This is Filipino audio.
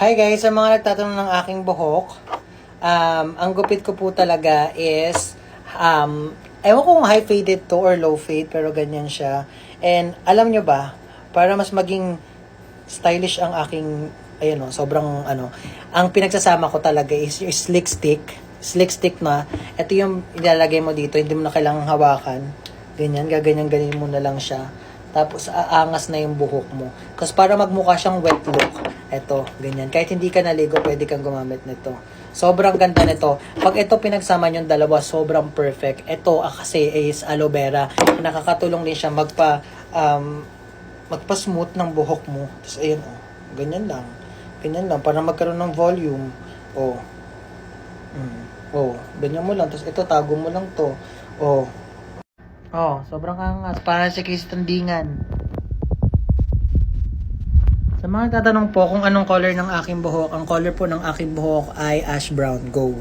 Hi guys, sa mga nagtatanong ng aking buhok, ang gupit ko po talaga is, ewan ko kung high faded to or low fade, pero ganyan siya. And alam nyo ba, para mas maging stylish ang aking, ayun o, sobrang ang pinagsasama ko talaga is yung slick stick. Slick stick na, ito yung ilalagay mo dito, hindi mo na kailangang hawakan. Ganyan, gaganyan-ganin mo na lang siya. Tapos, aangas na yung buhok mo. Kasi para magmukha siyang wet look, eto, ganyan. Kahit hindi ka naligo, pwede kang gumamit nito. Sobrang ganda nito. Pag ito pinagsama yung dalawa, sobrang perfect. Ito, kasi is aloe vera. Nakakatulong din siya magpa-smooth ng buhok mo. Tapos, ayun, oh, ganyan lang. Ganyan lang, para magkaroon ng volume. Oh. Oh, ganyan mo lang. Tapos ito, tago mo lang to. Oh. Oh, sobrang angas. Para sa kistandingan. Sa mga tatanong po kung anong color ng aking buhok, ang color po ng aking buhok ay ash brown. Go.